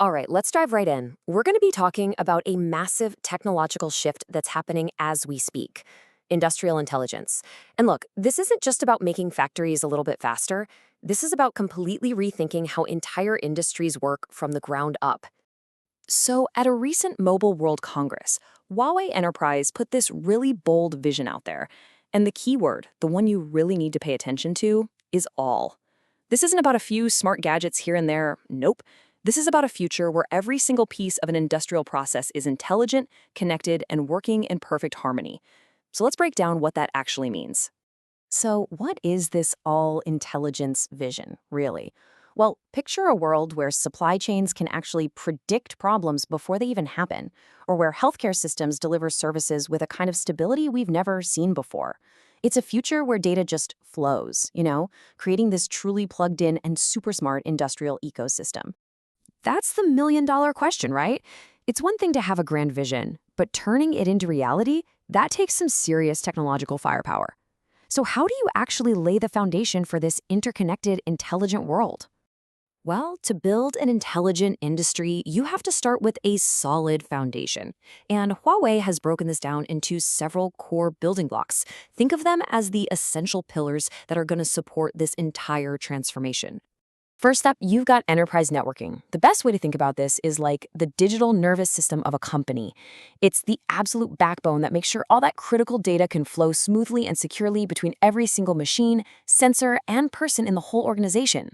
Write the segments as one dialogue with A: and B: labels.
A: All right, let's dive right in. We're going to be talking about a massive technological shift that's happening as we speak: industrial intelligence. And look, this isn't just about making factories a little bit faster. This is about completely rethinking how entire industries work from the ground up. So, at a recent Mobile World Congress, Huawei Enterprise put this really bold vision out there. And the key word, the one you really need to pay attention to, is all. This isn't about a few smart gadgets here and there. Nope. This is about a future where every single piece of an industrial process is intelligent, connected, and working in perfect harmony. So let's break down what that actually means. So, what is this all intelligence vision, really? Well, picture a world where supply chains can actually predict problems before they even happen, or where healthcare systems deliver services with a kind of stability we've never seen before. It's a future where data just flows, creating this truly plugged in and super smart industrial ecosystem. That's the million-dollar question, right? It's one thing to have a grand vision, but turning it into reality, that takes some serious technological firepower. So how do you actually lay the foundation for this interconnected, intelligent world? Well, to build an intelligent industry, you have to start with a solid foundation. And Huawei has broken this down into several core building blocks. Think of them as the essential pillars that are going to support this entire transformation. First up, you've got enterprise networking. The best way to think about this is like the digital nervous system of a company. It's the absolute backbone that makes sure all that critical data can flow smoothly and securely between every single machine, sensor, and person in the whole organization.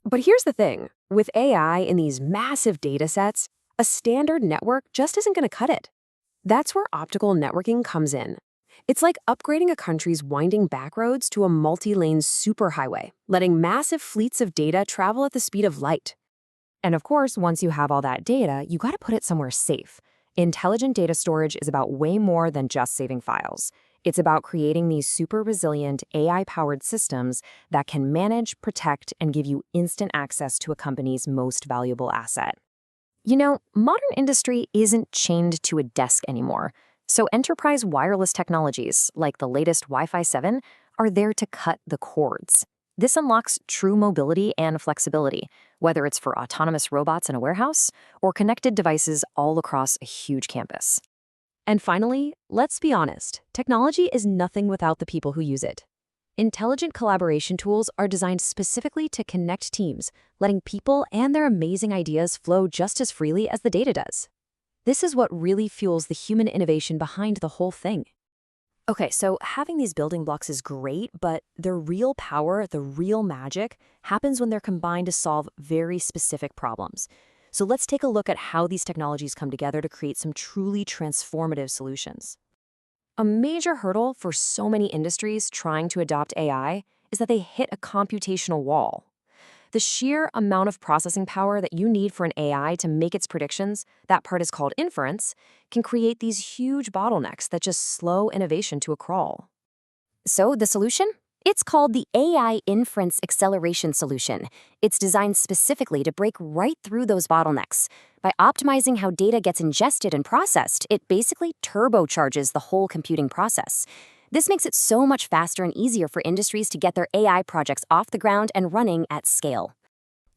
A: But here's the thing. With AI in these massive data sets, a standard network just isn't going to cut it. That's where optical networking comes in. It's like upgrading a country's winding backroads to a multi-lane superhighway, letting massive fleets of data travel at the speed of light. And of course, once you have all that data, you got to put it somewhere safe. Intelligent data storage is about way more than just saving files. It's about creating these super resilient AI-powered systems that can manage, protect, and give you instant access to a company's most valuable asset. Modern industry isn't chained to a desk anymore. So enterprise wireless technologies, like the latest Wi-Fi 7, are there to cut the cords. This unlocks true mobility and flexibility, whether it's for autonomous robots in a warehouse or connected devices all across a huge campus. And finally, let's be honest, technology is nothing without the people who use it. Intelligent collaboration tools are designed specifically to connect teams, letting people and their amazing ideas flow just as freely as the data does. This is what really fuels the human innovation behind the whole thing. Okay, so having these building blocks is great, but the real power, the real magic, happens when they're combined to solve very specific problems. So let's take a look at how these technologies come together to create some truly transformative solutions. A major hurdle for so many industries trying to adopt AI is that they hit a computational wall. The sheer amount of processing power that you need for an AI to make its predictions, that part is called inference, can create these huge bottlenecks that just slow innovation to a crawl. So the solution? It's called the AI Inference Acceleration Solution. It's designed specifically to break right through those bottlenecks. By optimizing how data gets ingested and processed, it basically turbocharges the whole computing process. This makes it so much faster and easier for industries to get their AI projects off the ground and running at scale.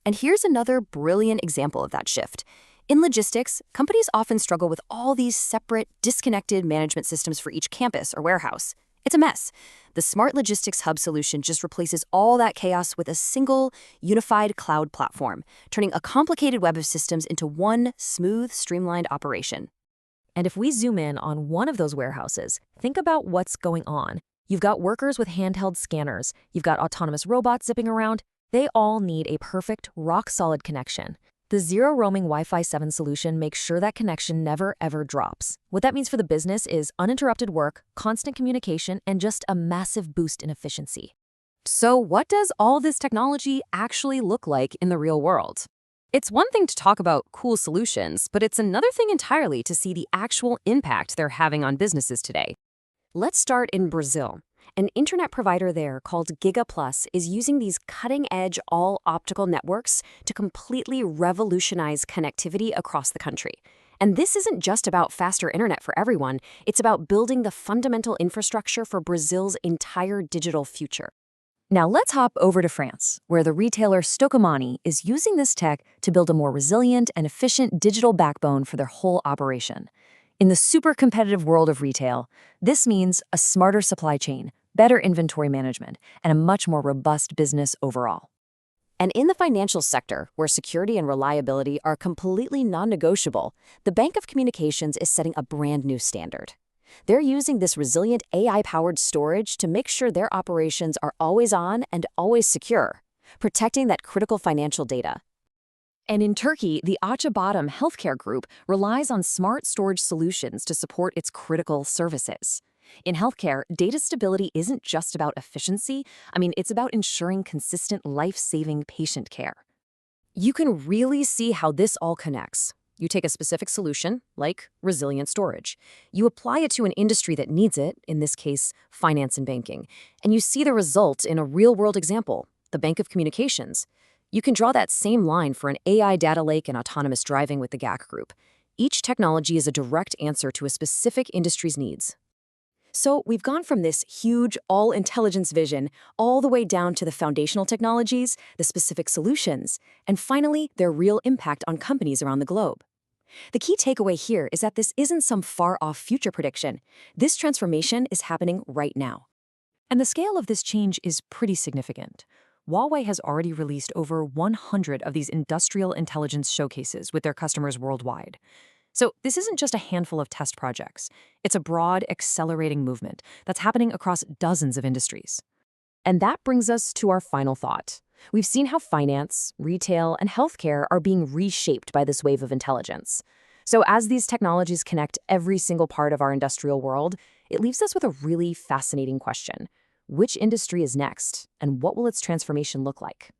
A: And here's another brilliant example of that shift. In logistics, companies often struggle with all these separate, disconnected management systems for each campus or warehouse. It's a mess. The Smart Logistics Hub solution just replaces all that chaos with a single, unified cloud platform, turning a complicated web of systems into one smooth, streamlined operation. And if we zoom in on one of those warehouses, think about what's going on. You've got workers with handheld scanners. You've got autonomous robots zipping around. They all need a perfect, rock-solid connection. The zero-roaming Wi-Fi 7 solution makes sure that connection never, ever drops. What that means for the business is uninterrupted work, constant communication, and just a massive boost in efficiency. So what does all this technology actually look like in the real world? It's one thing to talk about cool solutions, but it's another thing entirely to see the actual impact they're having on businesses today. Let's start in Brazil. An internet provider there called GigaPlus is using these cutting-edge all-optical networks to completely revolutionize connectivity across the country. And this isn't just about faster internet for everyone, it's about building the fundamental infrastructure for Brazil's entire digital future.
B: Now let's hop over to France, where the retailer Stocomani is using this tech to build a more resilient and efficient digital backbone for their whole operation. In the super competitive world of retail, this means a smarter supply chain, better inventory management, and a much more robust business overall.
A: And in the financial sector, where security and reliability are completely non-negotiable, the Bank of Communications is setting a brand new standard. They're using this resilient AI-powered storage to make sure their operations are always on and always secure, protecting that critical financial data.
B: And in Turkey, the Acıbadem Healthcare Group relies on smart storage solutions to support its critical services. In healthcare, data stability isn't just about efficiency. It's about ensuring consistent life-saving patient care. You can really see how this all connects. You take a specific solution, like resilient storage. You apply it to an industry that needs it, in this case, finance and banking, and you see the result in a real-world example, the Bank of Communications. You can draw that same line for an AI data lake and autonomous driving with the GAC Group. Each technology is a direct answer to a specific industry's needs. So we've gone from this huge all-intelligence vision all the way down to the foundational technologies, the specific solutions, and finally, their real impact on companies around the globe. The key takeaway here is that this isn't some far-off future prediction. This transformation is happening right now. And the scale of this change is pretty significant. Huawei has already released over 100 of these industrial intelligence showcases with their customers worldwide. So this isn't just a handful of test projects. It's a broad, accelerating movement that's happening across dozens of industries. And that brings us to our final thought. We've seen how finance, retail, and healthcare are being reshaped by this wave of intelligence. So as these technologies connect every single part of our industrial world, it leaves us with a really fascinating question. Which industry is next, and what will its transformation look like?